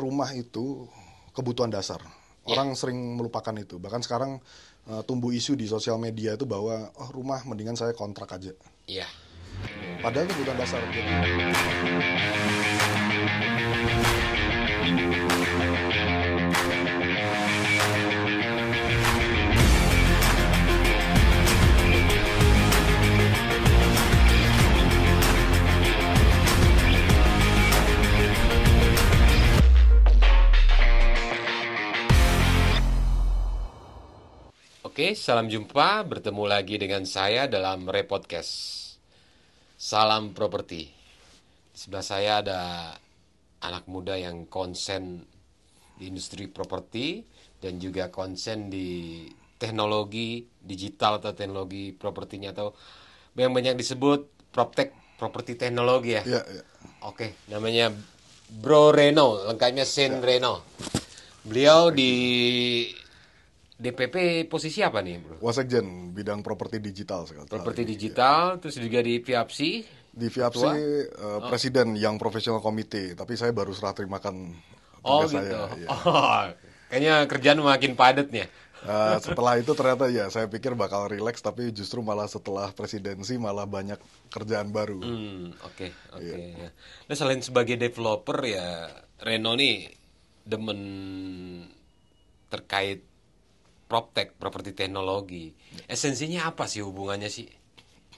rumah itu kebutuhan dasar. Orang sering melupakan itu. Bahkan sekarang tumbuh isu di sosial media itu bahwa rumah mendingan saya kontrak aja. Iya. Padahal itu kebutuhan dasar. Jadi, Oke, salam jumpa. Bertemu lagi dengan saya dalam Repodcast. Salam properti. Di sebelah saya ada anak muda yang konsen di industri properti dan juga konsen di teknologi digital atau teknologi propertinya atau yang banyak disebut PropTech, properti teknologi ya. ya, ya. Oke, namanya Bro Reno, lengkapnya Sen Reno. Beliau di DPP posisi apa nih, Bro? Wasekjen bidang properti digital sekarang. Properti digital, terus juga di FIAPSI. Di FIAPSI presiden yang professional committee, tapi saya baru serah terimakan Oh tugas gitu. saya. Ya. Oh, kayaknya kerjaan makin padat nih. Setelah itu ternyata ya saya pikir bakal rileks, tapi justru malah setelah presidensi malah banyak kerjaan baru. Oke. Ya. Nah, selain sebagai developer ya, Reno nih demen terkait PropTech, properti teknologi. Esensinya apa sih hubungannya sih?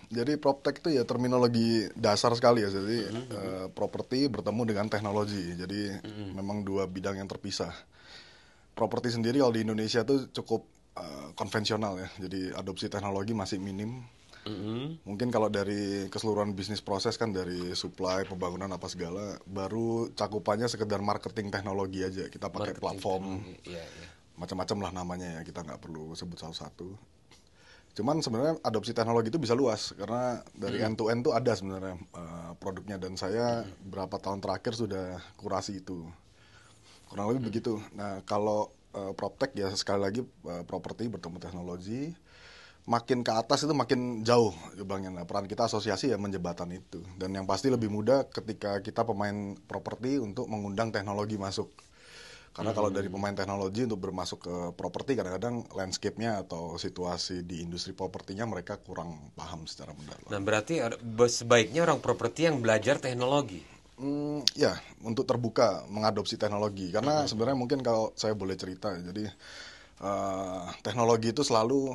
Jadi PropTech itu ya terminologi dasar sekali ya. Jadi properti bertemu dengan teknologi. Jadi memang dua bidang yang terpisah. Properti sendiri kalau di Indonesia tuh cukup konvensional ya. Jadi adopsi teknologi masih minim. Mungkin kalau dari keseluruhan bisnis proses kan dari supply, pembangunan apa segala, baru cakupannya sekedar marketing teknologi aja. Kita pakai platform, Iya. macam-macam lah namanya ya. Kita nggak perlu sebut satu-satu. Cuman sebenarnya adopsi teknologi itu bisa luas karena dari end to end tuh ada sebenarnya produknya, dan saya berapa tahun terakhir sudah kurasi itu. Kurang lebih begitu. Nah, kalau PropTech ya sekali lagi properti bertemu teknologi, makin ke atas itu makin jauh Bang. Nah, peran kita asosiasi ya menjembatan itu. Dan yang pasti lebih mudah ketika kita pemain properti untuk mengundang teknologi masuk. Karena kalau dari pemain teknologi untuk bermasuk ke properti, kadang-kadang landscape-nya atau situasi di industri propertinya mereka kurang paham secara mendalam. Nah, berarti sebaiknya orang properti yang belajar teknologi. Ya, untuk terbuka mengadopsi teknologi. Karena sebenarnya mungkin kalau saya boleh cerita, jadi teknologi itu selalu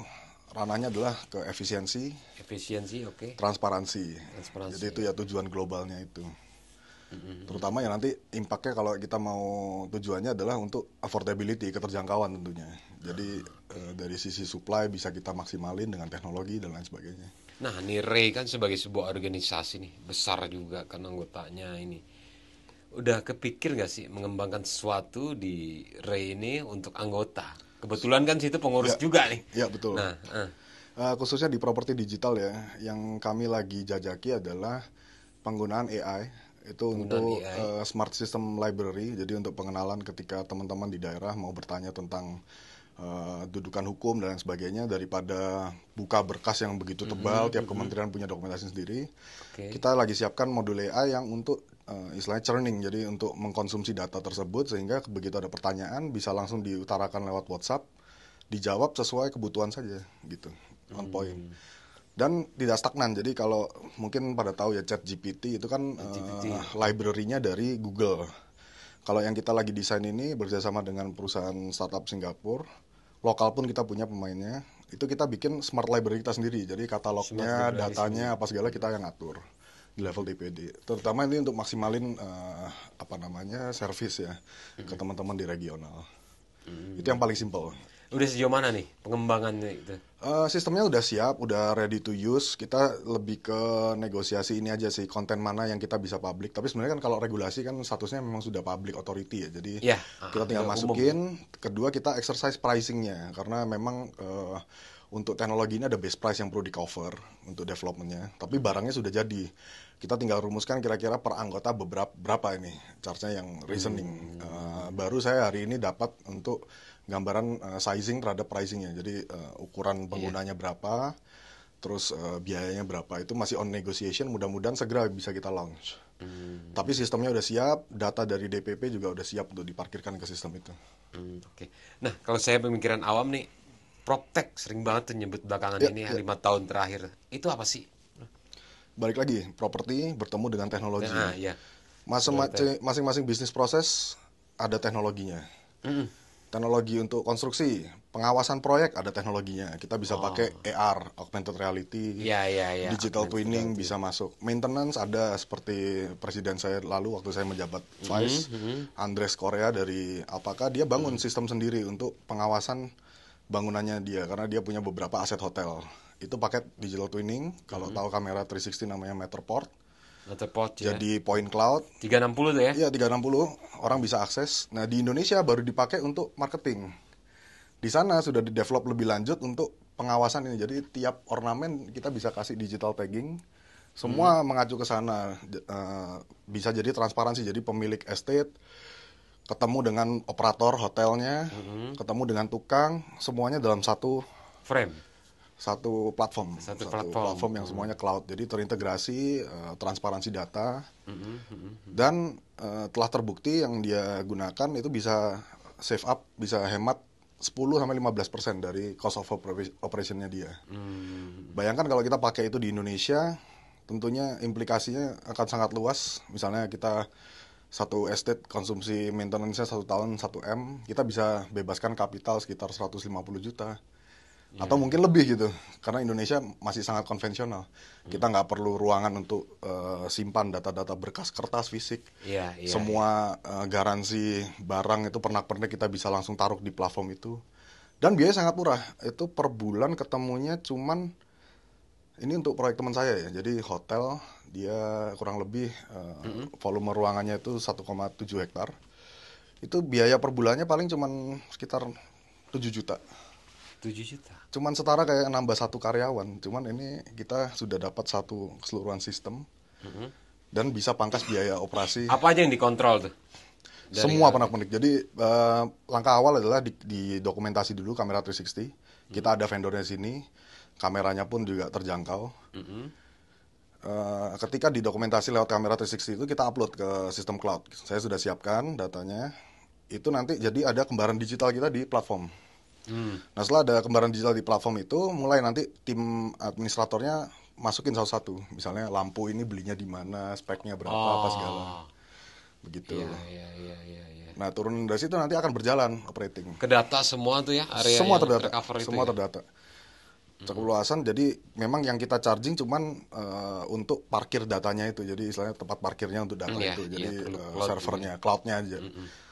ranahnya adalah ke efisiensi, Efisiensi, oke. transparansi. Transparansi. Jadi itu ya tujuan globalnya itu. Terutama ya nanti impact-nya kalau kita mau tujuannya adalah untuk affordability, keterjangkauan tentunya. Jadi dari sisi supply bisa kita maksimalin dengan teknologi dan lain sebagainya. Nah, ini Ray kan sebagai sebuah organisasi nih, besar juga kan anggotanya ini. Udah kepikir gak sih mengembangkan sesuatu di Ray ini untuk anggota? Kebetulan kan situ pengurus juga nih. Ya, betul. Nah, Khususnya di properti digital ya, yang kami lagi jajaki adalah penggunaan AI. Itu untuk AI. smart system library, jadi untuk pengenalan ketika teman-teman di daerah mau bertanya tentang dudukan hukum dan lain sebagainya, daripada buka berkas yang begitu tebal, tiap kementerian punya dokumentasi sendiri. Oke. Kita lagi siapkan modul AI yang untuk istilahnya churning, jadi untuk mengkonsumsi data tersebut sehingga begitu ada pertanyaan bisa langsung diutarakan lewat WhatsApp, dijawab sesuai kebutuhan saja gitu, on point. Dan tidak stagnan. Jadi kalau mungkin pada tahu ya ChatGPT itu kan library-nya dari Google. Kalau yang kita lagi desain ini bekerjasama dengan perusahaan startup Singapura, lokal pun kita punya pemainnya. Itu kita bikin smart library kita sendiri. Jadi katalognya, datanya apa segala kita yang ngatur di level DPD. Terutama ini untuk maksimalin service ya ke teman-teman di regional. Itu yang paling simple. Udah sejauh mana nih pengembangannya itu? Sistemnya udah siap, udah ready to use. Kita lebih ke negosiasi ini aja sih, konten mana yang kita bisa public. Tapi sebenarnya kan kalau regulasi kan statusnya memang sudah public authority ya. Jadi kita tinggal masukin. Kedua kita exercise pricingnya, karena memang untuk teknologi ini ada base price yang perlu di cover untuk developmentnya. Tapi barangnya sudah jadi. Kita tinggal rumuskan kira-kira per anggota berapa ini charge-nya yang reasoning. Baru saya hari ini dapat untuk gambaran sizing terhadap pricingnya. Jadi ukuran penggunanya berapa, terus biayanya berapa, itu masih on negotiation, mudah-mudahan segera bisa kita launch. Tapi sistemnya udah siap, data dari DPP juga udah siap untuk diparkirkan ke sistem itu. Oke. Nah, kalau saya pemikiran awam nih, PropTech sering banget tuh nyebut belakangan Ya, ini ya, ya. 5 tahun terakhir. Itu apa sih? Balik lagi, properti bertemu dengan teknologi. Nah, ya. Masing-masing bisnis proses ada teknologinya. Mm-mm. Teknologi untuk konstruksi, pengawasan proyek ada teknologinya. Kita bisa pakai AR, augmented reality, Ya, ya, ya. digital Augmented twinning reality. bisa masuk. Maintenance ada seperti presiden saya lalu waktu saya menjabat Vice, Andres Korea dari Alpaca, dia bangun sistem sendiri untuk pengawasan bangunannya dia karena dia punya beberapa aset hotel. Itu pakai digital twinning, kalau tahu kamera 360 namanya Matterport. Matterport ya. Jadi point cloud, 360 tuh ya. iya 360 orang bisa akses. Nah di Indonesia baru dipakai untuk marketing. Di sana sudah di-develop lebih lanjut untuk pengawasan ini. Jadi tiap ornamen kita bisa kasih digital tagging. Semua mengacu ke sana. Bisa jadi transparansi. Jadi pemilik estate ketemu dengan operator hotelnya, ketemu dengan tukang, semuanya dalam satu Frame. platform. Satu Satu platform. platform yang semuanya cloud. Jadi terintegrasi, transparansi data. Dan telah terbukti yang dia gunakan itu bisa save up, bisa hemat 10-15% dari cost of operationnya dia. Bayangkan kalau kita pakai itu di Indonesia, tentunya implikasinya akan sangat luas. Misalnya kita satu estate konsumsi maintenance-nya 1 tahun 1 M, kita bisa bebaskan kapital sekitar 150 juta. Atau mungkin lebih gitu, karena Indonesia masih sangat konvensional. Kita nggak perlu ruangan untuk simpan data-data berkas kertas fisik. Iya, iya. Semua garansi barang itu pernak-pernik kita bisa langsung taruh di platform itu. Dan biaya sangat murah. Itu per bulan ketemunya cuman, ini untuk proyek teman saya ya. Jadi hotel dia kurang lebih volume ruangannya itu 1,7 hektar. Itu biaya per bulannya paling cuman sekitar 7 juta. 7 juta. Cuman setara kayak nambah satu karyawan. Cuman ini kita sudah dapat satu keseluruhan sistem dan bisa pangkas biaya operasi. Apa aja yang dikontrol tuh? Semua pernak-pernik. Jadi langkah awal adalah di dokumentasi dulu kamera 360. Kita ada vendornya sini, kameranya pun juga terjangkau. Ketika didokumentasi lewat kamera 360 itu kita upload ke sistem cloud. Saya sudah siapkan datanya. Itu nanti jadi ada kembaran digital kita di platform. Nah setelah ada kembaran digital di platform itu, mulai nanti tim administratornya masukin satu-satu. Misalnya lampu ini belinya di mana, speknya berapa, apa segala. Begitu. Iya. Nah turun dari situ nanti akan berjalan operating. Ke data semua tuh ya, area Semua yang terdata, tercover itu semua ya? terdata. Keluasan, jadi memang yang kita charging cuman untuk parkir datanya itu. Jadi istilahnya tempat parkirnya untuk data Iya, itu. iya, Jadi cloud servernya, cloudnya aja.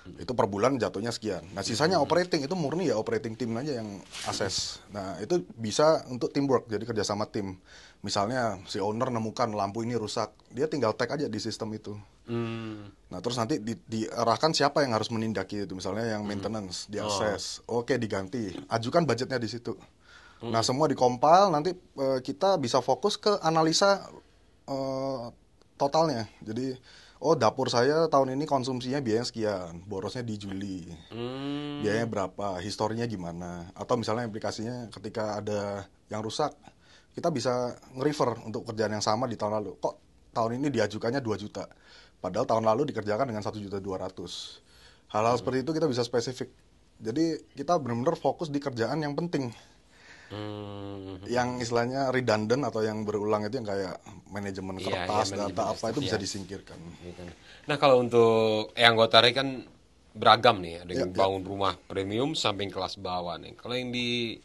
Itu per bulan jatuhnya sekian. Nah sisanya operating itu murni ya operating team aja yang akses. Nah itu bisa untuk teamwork, jadi kerjasama tim. Misalnya si owner nemukan lampu ini rusak, dia tinggal tag aja di sistem itu. Nah terus nanti diarahkan siapa yang harus menindaki itu. Misalnya yang maintenance, diakses. Oke diganti, ajukan budgetnya di situ. Nah semua dikompil, nanti kita bisa fokus ke analisa totalnya. Jadi dapur saya tahun ini konsumsinya biaya sekian, borosnya di Juli, biayanya berapa, historinya gimana. Atau misalnya implikasinya ketika ada yang rusak, kita bisa nge-refer untuk kerjaan yang sama di tahun lalu. Kok tahun ini diajukannya 2 juta, padahal tahun lalu dikerjakan dengan 1,2 juta. Hal-hal seperti itu kita bisa spesifik. Jadi kita benar-benar fokus di kerjaan yang penting. Yang istilahnya redundant atau yang berulang itu yang kayak manajemen kertas, manajemen data apa itu sistem, bisa ya. disingkirkan. Nah kalau untuk anggota RI kan beragam nih, ada yang Ya. bangun rumah premium sampai kelas bawah nih. Kalau yang di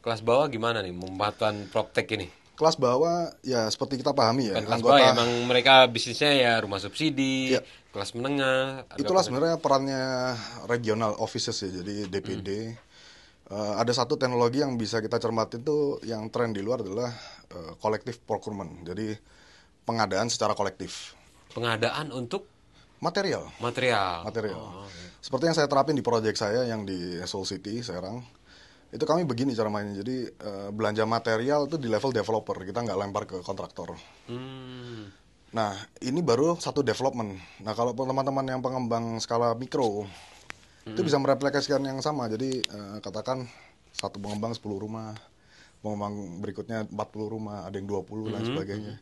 kelas bawah gimana nih memanfaatkan PropTech ini? Kelas bawah ya seperti kita pahami ya, Bukan kelas bawah ya, emang mereka bisnisnya ya rumah subsidi, Ya. kelas menengah. Itulah sebenarnya perannya regional offices ya, jadi DPD. Ada satu teknologi yang bisa kita cermati itu yang tren di luar adalah collective procurement. Jadi pengadaan secara kolektif. Pengadaan untuk Material. material. Seperti yang saya terapin di proyek saya yang di Seoul City, Serang. Itu kami begini cara mainnya. Jadi belanja material itu di level developer. Kita nggak lempar ke kontraktor. Nah, ini baru satu development. Nah, kalau teman-teman yang pengembang skala mikro, itu bisa mereplikasikan yang sama. Jadi katakan satu pengembang 10 rumah, pengembang berikutnya 40 rumah, ada yang 20 dan sebagainya.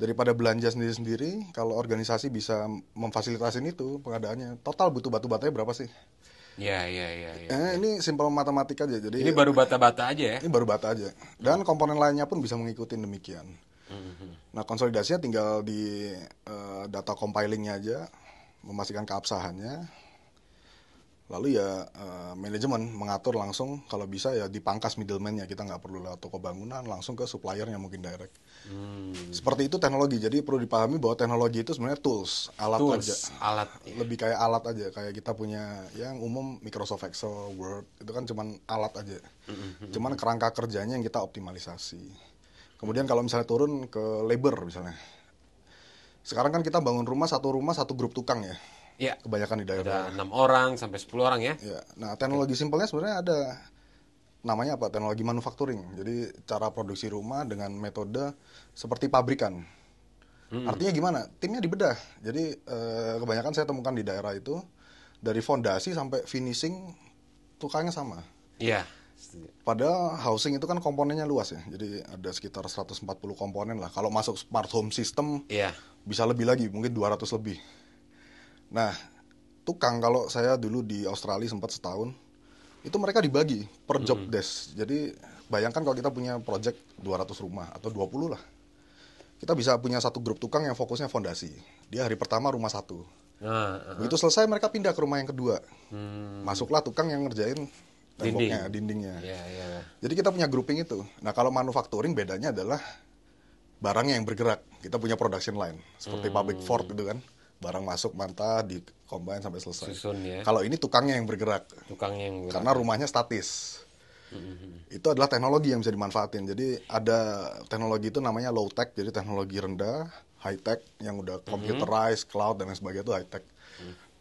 Daripada belanja sendiri-sendiri, kalau organisasi bisa memfasilitasi itu pengadaannya, total butuh batu batanya berapa sih? Ya, ya, ya, ya, ya. Ini simpel matematika aja, Ini jadi baru bata-bata aja ya. ini baru bata aja. Dan komponen lainnya pun bisa mengikuti demikian. Nah, konsolidasinya tinggal di data compilingnya aja, memastikan keabsahannya. Lalu ya manajemen mengatur langsung, kalau bisa ya dipangkas middleman-nya, kita nggak perlu lewat toko bangunan, langsung ke suppliernya mungkin direct. Seperti itu teknologi, jadi perlu dipahami bahwa teknologi itu sebenarnya tools, alat aja. Alat. Lebih kayak alat aja, kayak kita punya yang umum Microsoft Excel, Word, itu kan cuman alat aja. Cuman kerangka kerjanya yang kita optimalisasi. Kemudian kalau misalnya turun ke labor misalnya. Sekarang kan kita bangun rumah satu grup tukang ya. Ya, Kebanyakan di daerah. ada 6 orang sampai 10 orang ya. Ya, nah teknologi simpelnya sebenarnya ada, namanya apa? Teknologi manufacturing. Jadi cara produksi rumah dengan metode seperti pabrikan. Artinya gimana? Timnya dibedah. Jadi kebanyakan saya temukan di daerah itu dari fondasi sampai finishing tukangnya sama. Iya. Padahal housing itu kan komponennya luas ya. Jadi ada sekitar 140 komponen lah. Kalau masuk smart home system Iya. bisa lebih lagi, mungkin 200 lebih. Nah, tukang kalau saya dulu di Australia sempat setahun, itu mereka dibagi per job desk. Jadi bayangkan kalau kita punya project 200 rumah atau 20 lah. Kita bisa punya satu grup tukang yang fokusnya fondasi. Dia hari pertama rumah satu. Begitu selesai mereka pindah ke rumah yang kedua. Masuklah tukang yang ngerjain temboknya, dindingnya. Iya, iya. Jadi kita punya grouping itu. Nah kalau manufacturing bedanya adalah barangnya yang bergerak. Kita punya production line. Seperti pabrik Ford itu kan. Barang masuk mantah, di combine sampai selesai. Susun ya. Kalau ini tukangnya yang bergerak. Tukangnya yang Karena rumahnya statis. Itu adalah teknologi yang bisa dimanfaatin. Jadi ada teknologi itu namanya low tech, jadi teknologi rendah, high tech yang udah computerized, cloud dan lain sebagainya itu high tech.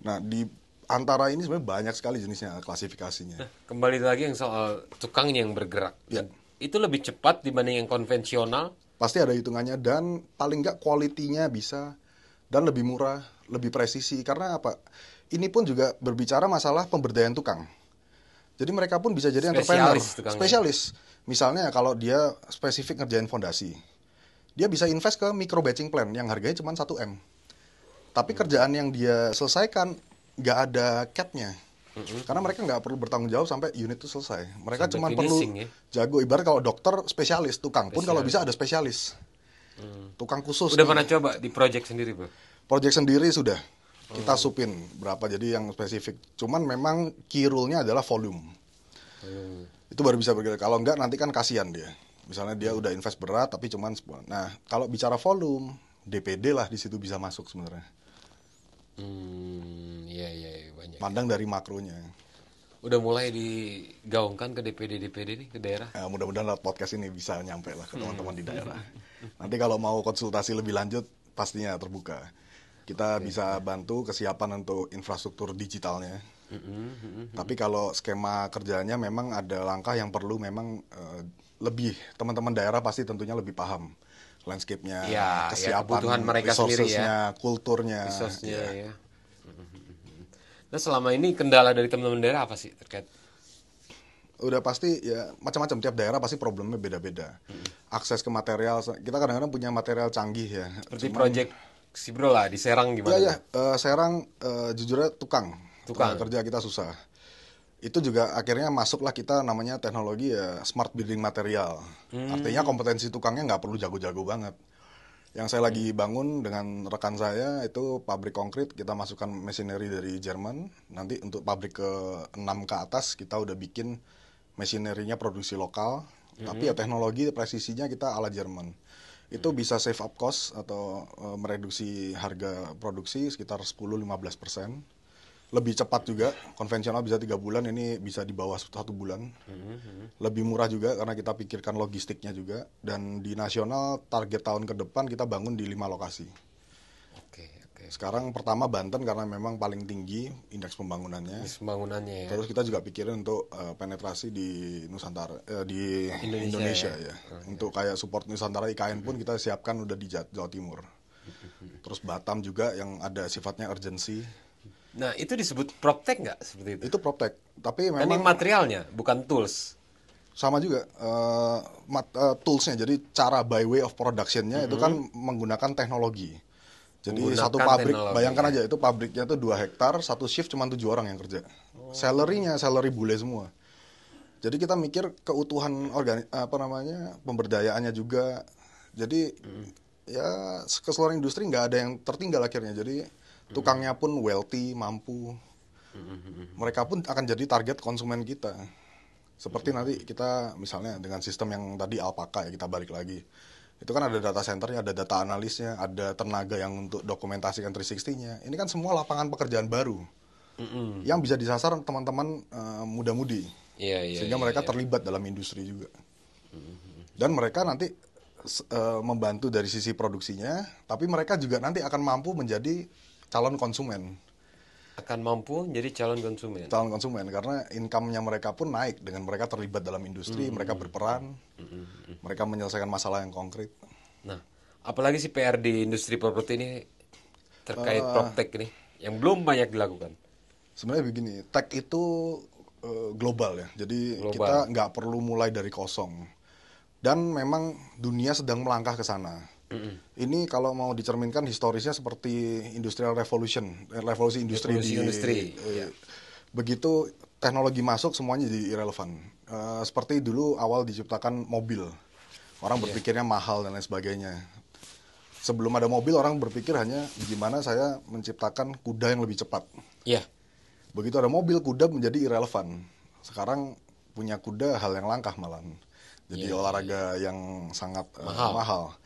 Nah di antara ini sebenarnya banyak sekali jenisnya, klasifikasinya. Kembali lagi yang soal tukangnya yang bergerak. Ya. Itu lebih cepat dibanding yang konvensional. Pasti ada hitungannya dan paling nggak quality-nya bisa dan lebih murah, lebih presisi. Karena apa? Ini pun juga berbicara masalah pemberdayaan tukang. Jadi mereka pun bisa jadi entrepreneur, spesialis. Misalnya kalau dia spesifik ngerjain fondasi, dia bisa invest ke micro batching plant yang harganya cuma 1M. Tapi kerjaan yang dia selesaikan nggak ada cap-nya. Karena mereka nggak perlu bertanggung jawab sampai unit itu selesai. Mereka cuma perlu jago. Ibarat kalau dokter spesialis, tukang pun kalau bisa ada spesialis. Tukang khusus. Udah pernah coba di project sendiri, Bro? Project sendiri sudah. Kita supin berapa jadi yang spesifik. Cuman memang key rule-nya adalah volume. Itu baru bisa bergerak. Kalau enggak nanti kan kasihan dia. Misalnya dia udah invest berat tapi cuman 10. Nah, kalau bicara volume, DPD lah di situ bisa masuk sebenarnya. Iya, banyak. Pandang dari makronya. Udah mulai digaungkan ke DPD nih, ke daerah. Mudah-mudahan lewat podcast ini bisa nyampe lah ke teman-teman di daerah. Nanti kalau mau konsultasi lebih lanjut, pastinya terbuka. Kita bisa bantu kesiapan untuk infrastruktur digitalnya. Tapi kalau skema kerjanya memang ada langkah yang perlu memang lebih, teman-teman daerah pasti tentunya lebih paham. Landscape-nya, kesiapan, kebutuhan mereka sendiri ya. Kulturnya. Ya. Nah selama ini kendala dari teman-teman daerah apa sih terkait? Udah pasti ya macam-macam, tiap daerah pasti problemnya beda-beda. Akses ke material, kita kadang-kadang punya material canggih ya. Seperti project si Bro lah di Serang gimana? Iya, Serang jujurnya tukang kerja kita susah. Itu juga akhirnya masuklah kita namanya teknologi ya smart building material. Artinya kompetensi tukangnya nggak perlu jago-jago banget. Yang saya lagi bangun dengan rekan saya itu pabrik konkrit, kita masukkan machinery dari Jerman. Nanti untuk pabrik ke 6 ke atas kita udah bikin machinery-nya produksi lokal. Tapi ya teknologi presisinya kita ala Jerman. Itu bisa save up cost atau mereduksi harga produksi sekitar 10-15%. Lebih cepat juga, konvensional bisa 3 bulan, ini bisa di bawah 1 bulan. Lebih murah juga karena kita pikirkan logistiknya juga. Dan di nasional target tahun ke depan kita bangun di 5 lokasi. Oke. Sekarang pertama Banten karena memang paling tinggi indeks pembangunannya. Ya. Terus kita juga pikirin untuk penetrasi di Nusantara, di Indonesia ya. Untuk kayak support Nusantara IKN pun kita siapkan udah di Jawa Timur. Terus Batam juga yang ada sifatnya urgency. Nah, itu disebut PropTech nggak seperti itu? Itu PropTech, tapi memang kan yang materialnya, bukan tools. Sama juga toolsnya, jadi cara by way of productionnya itu kan menggunakan teknologi. Jadi satu Menggunakan pabrik, teknologi bayangkan ya. aja itu pabriknya tuh 2 hektar, satu shift cuma 7 orang yang kerja. Salary-nya salary bule semua. Jadi kita mikir keutuhan pemberdayaannya juga. Jadi ya keseluruhan industri nggak ada yang tertinggal akhirnya. Jadi tukangnya pun wealthy, mampu. Mereka pun akan jadi target konsumen kita. Seperti nanti kita misalnya dengan sistem yang tadi Alpaca ya, kita balik lagi. Itu kan ada data centernya, ada data analisnya, ada tenaga yang untuk dokumentasikan 360-nya. Ini kan semua lapangan pekerjaan baru yang bisa disasar teman-teman muda-mudi. Iya, iya, Sehingga iya, mereka iya. terlibat dalam industri juga. Dan mereka nanti membantu dari sisi produksinya, tapi mereka juga nanti akan mampu menjadi calon konsumen. Akan mampu jadi calon konsumen. Calon konsumen karena income-nya mereka pun naik dengan mereka terlibat dalam industri, mereka berperan, mereka menyelesaikan masalah yang konkret. Nah, apalagi sih PR di industri properti ini terkait PropTech ini yang belum banyak dilakukan. Sebenarnya begini, tech itu global ya, jadi kita Global. nggak perlu mulai dari kosong. Dan memang dunia sedang melangkah ke sana. Ini kalau mau dicerminkan historisnya seperti Industrial Revolution, revolusi industri Revolusi industri, ya. begitu teknologi masuk semuanya jadi irrelevant. Seperti dulu awal diciptakan mobil, orang berpikirnya mahal dan lain sebagainya. Sebelum ada mobil orang berpikir hanya gimana saya menciptakan kuda yang lebih cepat. Iya. Begitu ada mobil, kuda menjadi irrelevant. Sekarang punya kuda hal yang langka malah. Jadi olahraga yang sangat mahal.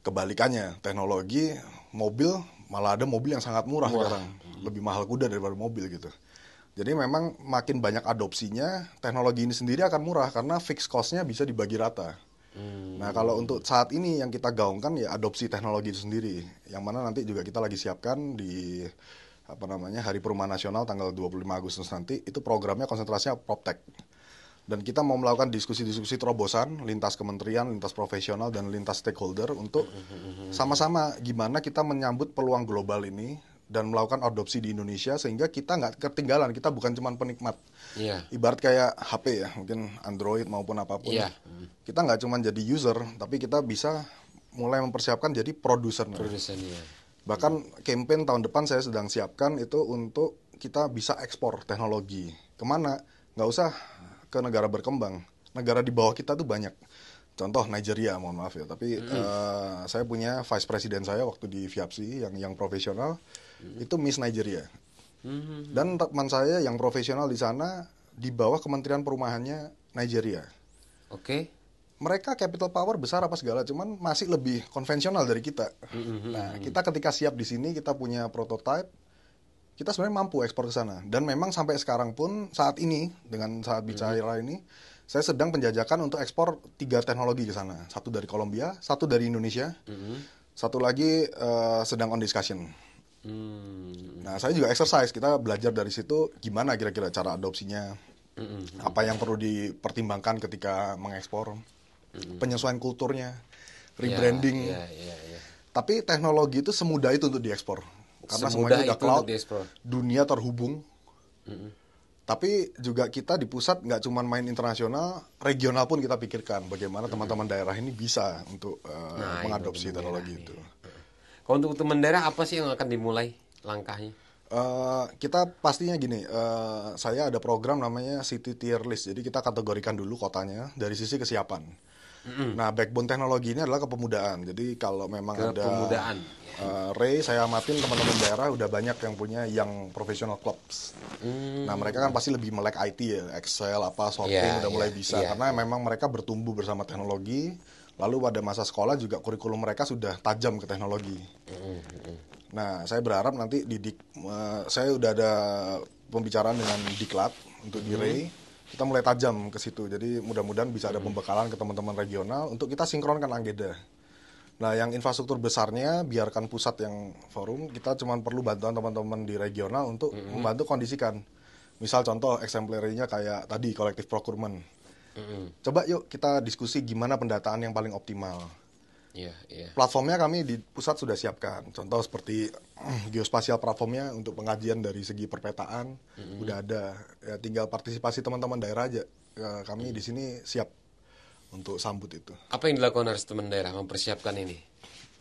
Kebalikannya, teknologi mobil malah ada mobil yang sangat murah sekarang. Lebih mahal kuda daripada mobil gitu. Jadi memang makin banyak adopsinya, teknologi ini sendiri akan murah karena fixed cost-nya bisa dibagi rata. Nah kalau untuk saat ini yang kita gaungkan ya adopsi teknologi itu sendiri. Yang mana nanti juga kita lagi siapkan di Hari Perumahan Nasional tanggal 25 Agustus nanti, itu programnya konsentrasinya PropTech. Dan kita mau melakukan diskusi-diskusi terobosan lintas kementerian, lintas profesional, dan lintas stakeholder untuk sama-sama gimana kita menyambut peluang global ini dan melakukan adopsi di Indonesia sehingga kita nggak ketinggalan, kita bukan cuma penikmat. Iya. Ibarat kayak HP ya, mungkin Android maupun apapun. Iya. Kita nggak cuma jadi user, tapi kita bisa mulai mempersiapkan jadi produsernya. Produsennya. Bahkan campaign tahun depan saya sedang siapkan itu untuk kita bisa ekspor teknologi. Kemana? Nggak usah ke negara berkembang. Negara di bawah kita tuh banyak. Contoh Nigeria, mohon maaf ya. Tapi saya punya vice president saya waktu di Viapsi yang profesional, itu Miss Nigeria. Dan teman saya yang profesional di sana di bawah Kementerian Perumahannya Nigeria. Oke. Mereka capital power besar apa segala, cuman masih lebih konvensional dari kita. Nah, kita ketika siap di sini, kita punya prototype, kita sebenarnya mampu ekspor ke sana. Dan memang sampai sekarang pun, saat ini, dengan saat bicara ini, saya sedang penjajakan untuk ekspor 3 teknologi ke sana. Satu dari Kolombia, satu dari Indonesia, satu lagi sedang on discussion. Nah, saya juga exercise, kita belajar dari situ, gimana kira-kira cara adopsinya, apa yang perlu dipertimbangkan ketika mengekspor. Penyesuaian kulturnya, rebranding. Iya. Tapi teknologi itu semudah itu untuk diekspor. Karena Semudah semuanya udah itu cloud, untuk diekspor. dunia terhubung. Tapi juga kita di pusat nggak cuma main internasional, regional pun kita pikirkan bagaimana teman-teman daerah ini bisa untuk mengadopsi teknologi itu. Kalau untuk teman daerah apa sih yang akan dimulai langkahnya? Kita pastinya gini, saya ada program namanya City Tier List. Jadi kita kategorikan dulu kotanya dari sisi kesiapan. Nah, backbone teknologi ini adalah kepemudaan. Jadi kalau memang Kepemudaan. Ray, saya amatin teman-teman daerah udah banyak yang punya yang professional clubs. Nah, mereka kan pasti lebih melek IT ya, Excel, sorting udah mulai bisa. Karena memang mereka bertumbuh bersama teknologi. Lalu pada masa sekolah juga kurikulum mereka sudah tajam ke teknologi. Nah, saya berharap nanti saya udah ada pembicaraan dengan Diklat untuk di Ray. Kita mulai tajam ke situ. Jadi mudah-mudahan bisa ada pembekalan ke teman-teman regional untuk kita sinkronkan Anggeda. Nah, yang infrastruktur besarnya biarkan pusat yang forum, kita cuma perlu bantuan teman-teman di regional untuk membantu kondisikan. Misal contoh exemplary-nya kayak tadi collective procurement. Coba yuk kita diskusi gimana pendataan yang paling optimal. Iya. Platformnya kami di pusat sudah siapkan. Contoh seperti geospasial platformnya untuk pengajian dari segi perpetaan udah ada. Ya tinggal partisipasi teman-teman daerah aja. kami di sini siap untuk sambut itu. Apa yang dilakukan harus teman daerah mempersiapkan ini?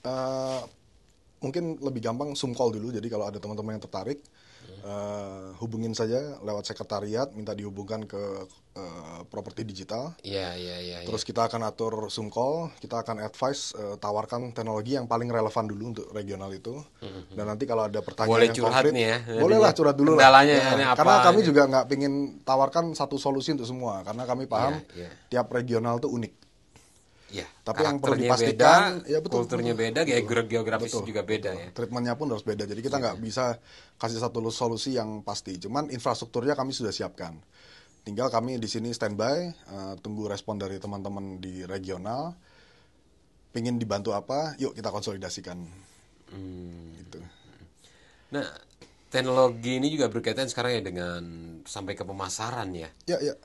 Eh, Mungkin lebih gampang Zoom call dulu. Jadi kalau ada teman-teman yang tertarik, hubungin saja lewat sekretariat, minta dihubungkan ke properti digital. Iya, iya, iya. Terus kita akan atur Zoom call, kita akan advice, tawarkan teknologi yang paling relevan dulu untuk regional itu. Dan nanti kalau ada pertanyaan Boleh yang curhat konkret, nih ya. bolehlah curhat dulu lah. Kendalanya Ya, ini apa? karena kami juga nggak pingin tawarkan satu solusi untuk semua, karena kami paham Iya, iya. tiap regional itu unik. Iya, Tapi yang perlu karakternya dipastikan, beda, ya betul, kulturnya betul, beda, geografis betul, juga beda ya. treatmentnya pun harus beda. Jadi kita nggak bisa kasih satu solusi yang pasti. Cuman infrastrukturnya kami sudah siapkan. Tinggal kami di sini standby, tunggu respon dari teman-teman di regional. Pingin dibantu apa? Yuk kita konsolidasikan. Gitu. Nah, teknologi ini juga berkaitan sekarang ya dengan sampai ke pemasaran ya. Ya, ya.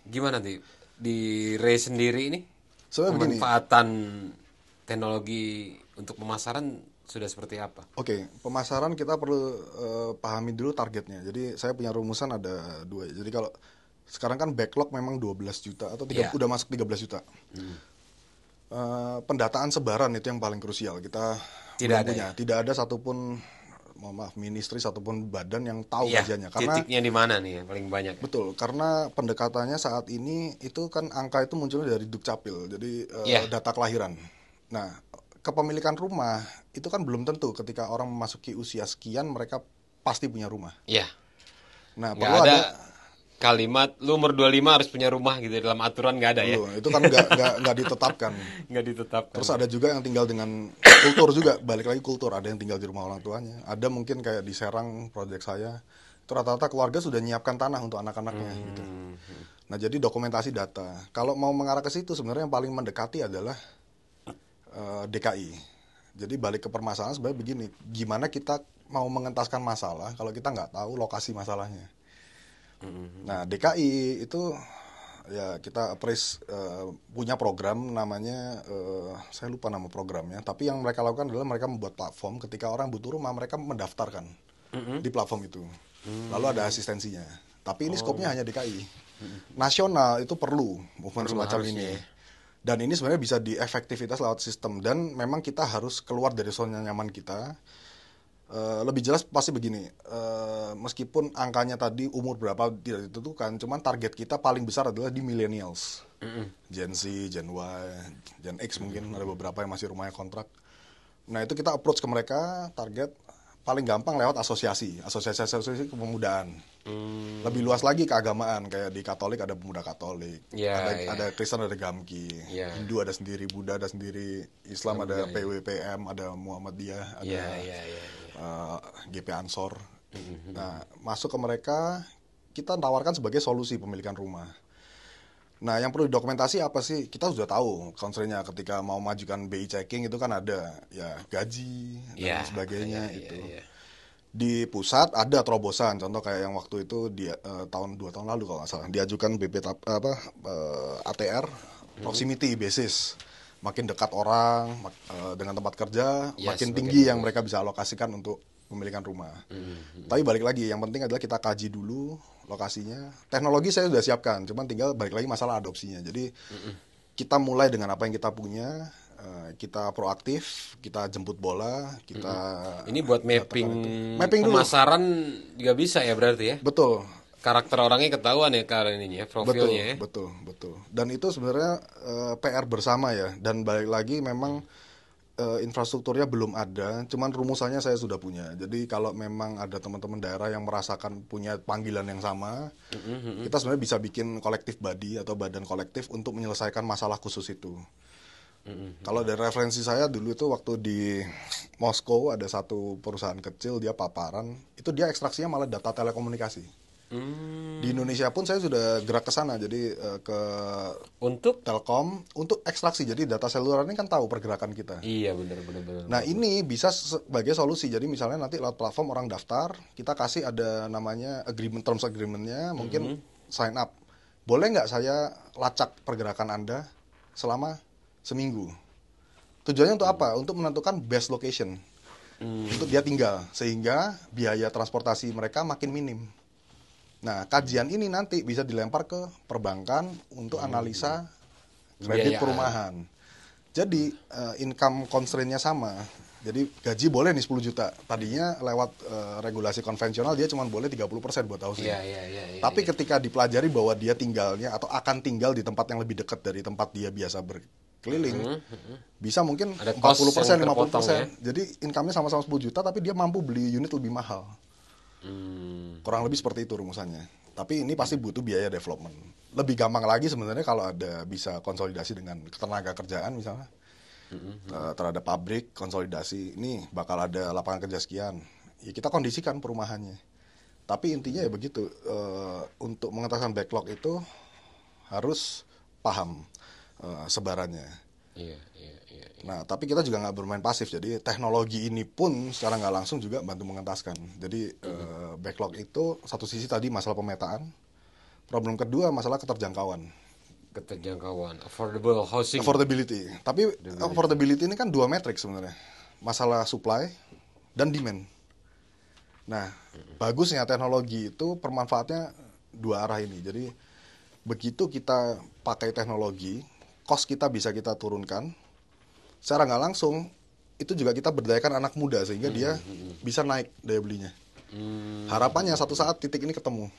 Gimana nih di Ray sendiri ini Sebenarnya begini. pemanfaatan teknologi untuk pemasaran sudah seperti apa? Oke, pemasaran kita perlu pahami dulu targetnya. Jadi saya punya rumusan ada dua. Jadi kalau sekarang kan backlog memang 12 juta atau udah masuk 13 juta. Pendataan sebaran itu yang paling krusial. Kita Tidak belum ada punya. Tidak ada satupun, mohon maaf, ministry satupun badan yang tahu Iya, kajiannya. Karena titiknya di mana nih yang paling banyak? betul, karena pendekatannya saat ini itu kan angka itu munculnya dari Dukcapil, jadi Iya. data kelahiran. Nah, kepemilikan rumah itu kan belum tentu ketika orang memasuki usia sekian mereka pasti punya rumah. Iya. Nah, Nggak perlu ada ada kalimat lu umur 25 harus punya rumah gitu dalam aturan nggak ada ya. belum, itu kan nggak ditetapkan. Nggak ditetapkan. Terus ada juga yang tinggal dengan kultur juga, balik lagi kultur. Ada yang tinggal di rumah orang tuanya. Ada mungkin kayak di Serang, proyek saya, itu rata-rata keluarga sudah nyiapkan tanah untuk anak-anaknya. Gitu. Nah, jadi dokumentasi data. Kalau mau mengarah ke situ, sebenarnya yang paling mendekati adalah DKI. Jadi balik ke permasalahan sebenarnya begini, gimana kita mau mengentaskan masalah kalau kita nggak tahu lokasi masalahnya. Nah, DKI itu ya kita appraise, punya program namanya, saya lupa nama programnya, tapi yang mereka lakukan adalah mereka membuat platform. Ketika orang butuh rumah mereka mendaftarkan di platform itu, lalu ada asistensinya, tapi ini skopnya hanya DKI. Nasional itu perlu movement semacam ini, dan ini sebenarnya bisa diefektivitas lewat sistem, dan memang kita harus keluar dari zona nyaman kita. Lebih jelas pasti begini, meskipun angkanya tadi umur berapa tidak ditentukan, cuman target kita paling besar adalah di millennials, Gen Z, Gen Y, Gen X mungkin ada beberapa yang masih rumahnya kontrak. Nah itu kita approach ke mereka, target paling gampang lewat asosiasi kepemudaan. Lebih luas lagi keagamaan, kayak di Katolik ada pemuda Katolik, ada Kristen ada Gamki, Hindu ada sendiri, Buddha ada sendiri, Islam ada PWPM, ada Muhammadiyah, ada GP Ansor. Nah, masuk ke mereka, kita tawarkan sebagai solusi pemilikan rumah. Nah, yang perlu dokumentasi apa sih? Kita sudah tahu constraint-nya ketika mau majukan BI checking itu kan ada ya gaji dan sebagainya itu. Di pusat ada terobosan, contoh kayak yang waktu itu di tahun 2 tahun lalu kalau nggak salah diajukan ATR proximity basis. Makin dekat orang dengan tempat kerja, makin tinggi yang mereka bisa alokasikan untuk pemilikan rumah. Tapi balik lagi, yang penting adalah kita kaji dulu lokasinya. Teknologi saya sudah siapkan, cuman tinggal balik lagi masalah adopsinya. Jadi kita mulai dengan apa yang kita punya, kita proaktif, kita jemput bola, kita ini buat mapping pemasaran dulu. Juga bisa ya berarti ya? Betul. Karakter orangnya ketahuan ya karena ini ya, profilnya. Betul. Dan itu sebenarnya PR bersama ya. Dan balik lagi memang infrastrukturnya belum ada, cuman rumusannya saya sudah punya. Jadi kalau memang ada teman-teman daerah yang merasakan punya panggilan yang sama, kita sebenarnya bisa bikin kolektif body atau badan kolektif untuk menyelesaikan masalah khusus itu. Kalau dari referensi saya dulu itu waktu di Moskow ada satu perusahaan kecil, dia paparan, itu dia ekstraksinya malah data telekomunikasi. Di Indonesia pun saya sudah gerak ke sana, jadi ke untuk Telkom untuk ekstraksi. Jadi data seluler ini kan tahu pergerakan kita. Iya benar. Nah ini bisa sebagai solusi. Jadi misalnya nanti lewat platform orang daftar, kita kasih ada namanya agreement, terms agreement-nya, mungkin sign up. Boleh nggak saya lacak pergerakan Anda selama seminggu? Tujuannya untuk apa? Untuk menentukan best location untuk dia tinggal, sehingga biaya transportasi mereka makin minim. Nah, kajian ini nanti bisa dilempar ke perbankan untuk analisa kredit Pembiayaan. perumahan. Jadi income constraint-nya sama. Jadi gaji boleh nih 10 juta. Tadinya lewat regulasi konvensional dia cuma boleh 30% buat housing. Iya. Tapi ketika dipelajari bahwa dia tinggalnya atau akan tinggal di tempat yang lebih dekat dari tempat dia biasa berkeliling, bisa mungkin Ada 40%, cost yang 50%. terpotong, Jadi income-nya sama-sama 10 juta tapi dia mampu beli unit lebih mahal. Kurang lebih seperti itu rumusannya. Tapi ini pasti butuh biaya development. Lebih gampang lagi sebenarnya kalau ada bisa konsolidasi dengan tenaga kerjaan misalnya. Terhadap pabrik, konsolidasi. Ini bakal ada lapangan kerja sekian. Ya kita kondisikan perumahannya. Tapi intinya ya begitu. Untuk mengatakan backlog itu harus paham sebarannya. Iya. Nah, tapi kita juga nggak bermain pasif. Jadi teknologi ini pun secara nggak langsung juga bantu mengentaskan. Jadi backlog itu satu sisi tadi masalah pemetaan. Problem kedua masalah keterjangkauan. Keterjangkauan, affordable housing. Affordability. Tapi affordability ini kan dua metrik sebenarnya. Masalah supply dan demand. Nah, bagusnya teknologi itu permanfaatnya dua arah ini. Jadi begitu kita pakai teknologi, cost kita bisa kita turunkan. Secara nggak langsung itu juga kita berdayakan anak muda sehingga dia bisa naik daya belinya. Harapannya satu saat titik ini ketemu.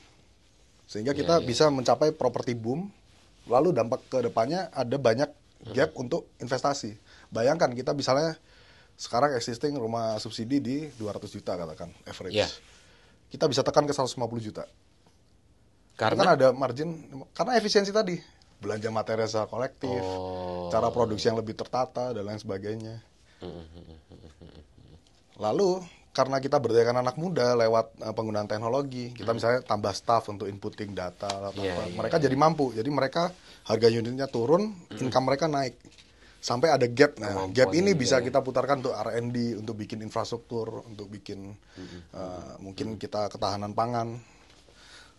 Sehingga kita bisa mencapai property boom. Lalu dampak ke depannya ada banyak gap untuk investasi. Bayangkan kita misalnya sekarang existing rumah subsidi di 200 juta katakan average. Yeah. Kita bisa tekan ke 150 juta. Itu kan Karena ada margin karena efisiensi tadi. Belanja material secara kolektif, cara produksi yang lebih tertata dan lain sebagainya. Lalu karena kita berdayakan anak muda lewat penggunaan teknologi, kita misalnya tambah staff untuk inputting data, mereka jadi mampu. Jadi mereka harga unitnya turun, income mereka naik. Sampai ada gap. Nah, gap ini bisa kita putarkan untuk R&D, untuk bikin infrastruktur, untuk bikin mungkin kita ketahanan pangan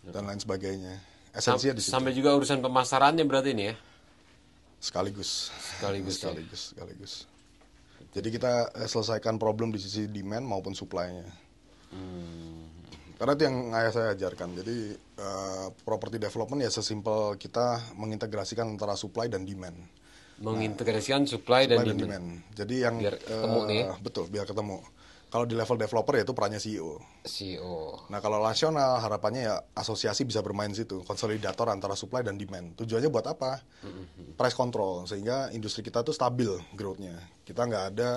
dan lain sebagainya. Esensinya di situ. sampai juga urusan pemasarannya berarti ini ya. Sekaligus. Sekaligus. Jadi kita selesaikan problem di sisi demand maupun supply-nya. Karena itu yang ayah saya ajarkan. Jadi property development ya sesimpel kita mengintegrasikan antara supply dan demand. Mengintegrasikan supply dan demand. Jadi yang Biar ketemu nih. betul, biar ketemu. Kalau di level developer ya itu perannya CEO. CEO. Nah, kalau nasional harapannya ya asosiasi bisa bermain situ, konsolidator antara supply dan demand. Tujuannya buat apa? Price control sehingga industri kita tuh stabil growth-nya. Kita nggak ada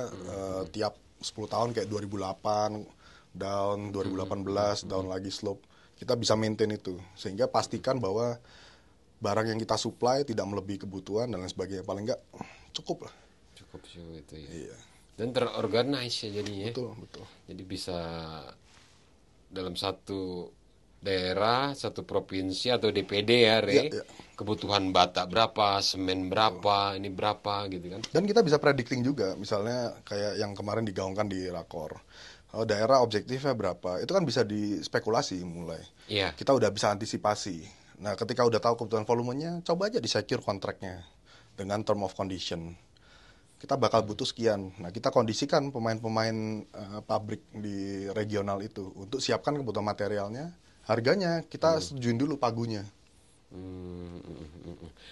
tiap 10 tahun kayak 2008 down, 2018 down lagi slope. Kita bisa maintain itu sehingga pastikan bahwa barang yang kita supply tidak melebihi kebutuhan dan lain sebagainya. Paling nggak cukup lah. Cukup sih itu ya. Iya. Dan terorganize ya jadinya. Betul. Jadi bisa dalam satu daerah, satu provinsi atau DPD ya, Re. Iya. Kebutuhan bata berapa, semen berapa, ini berapa gitu kan. Dan kita bisa predicting juga, misalnya kayak yang kemarin digaungkan di Rakor. Daerah objektifnya berapa, itu kan bisa dispekulasi mulai. Iya. Kita udah bisa antisipasi. Nah, ketika udah tahu kebutuhan volumenya, coba aja di-secure kontraknya dengan term of condition. Kita bakal butuh sekian. Nah, kita kondisikan pemain-pemain pabrik di regional itu untuk siapkan kebutuhan materialnya. Harganya kita setujuin dulu pagunya.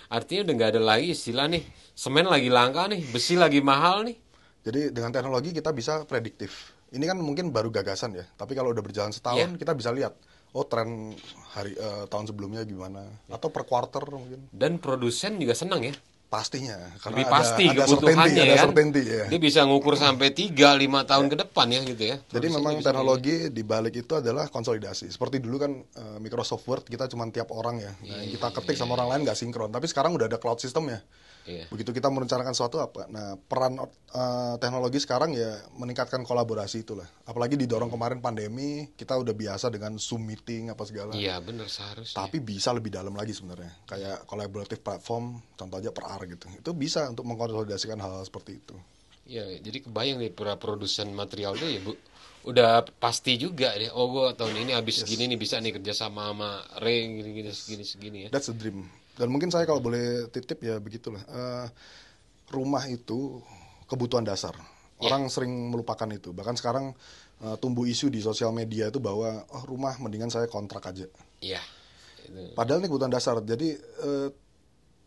Artinya udah nggak ada lagi istilah nih, semen lagi langka nih, besi lagi mahal nih. Jadi dengan teknologi kita bisa prediktif. Ini kan mungkin baru gagasan ya, tapi kalau udah berjalan setahun kita bisa lihat, oh tren tahun sebelumnya gimana, atau per quarter mungkin. Dan produsen juga senang ya. Pastinya, Lebih karena pasti ada kebutuhannya certainty, ada kan. certainty, ya. Dia bisa ngukur sampai 3-5 tahun ke depan ya gitu ya. Jadi Produsennya memang bisa teknologi di balik itu adalah konsolidasi. Seperti dulu kan Microsoft Word kita cuma tiap orang ya. Nah, yang kita ketik sama orang lain nggak sinkron. Tapi sekarang udah ada cloud system ya. Iya. Begitu kita merencanakan sesuatu apa. Nah, peran teknologi sekarang ya meningkatkan kolaborasi itulah. Apalagi didorong kemarin pandemi, kita udah biasa dengan Zoom meeting apa segala. Iya benar seharusnya. Tapi bisa lebih dalam lagi sebenarnya. Kayak collaborative platform, contoh aja per R gitu. Itu bisa untuk mengkonsolidasikan hal-hal seperti itu. Iya, jadi kebayang nih para produsen material tuh ya Bu. Udah pasti juga deh. Oh, gua tahun ini habis segini nih bisa nih kerja sama Ray segini ya. That's a dream. Dan mungkin saya kalau boleh titip ya begitulah. Rumah itu kebutuhan dasar. Orang sering melupakan itu. Bahkan sekarang tumbuh isu di sosial media itu bahwa rumah mendingan saya kontrak aja. Iya. Itu. Padahal ini kebutuhan dasar. Jadi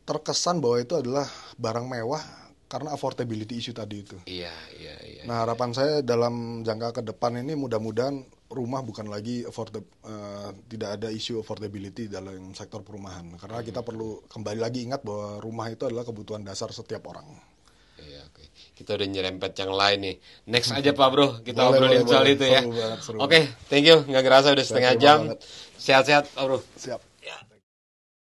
terkesan bahwa itu adalah barang mewah karena affordability issue tadi itu. Iya. Nah, harapan saya dalam jangka ke depan ini mudah-mudahan rumah bukan lagi tidak ada isu affordability dalam sektor perumahan. Karena kita perlu kembali lagi ingat bahwa rumah itu adalah kebutuhan dasar setiap orang. Iya, oke. Kita udah nyerempet yang lain nih. Next aja Pak Bro, kita Boleh, obrolin soal boleh. itu ya. Seru banget, seru Oke, thank you. Nggak ngerasa udah setengah Terima jam. banget. Sehat-sehat Pak Bro. Siap.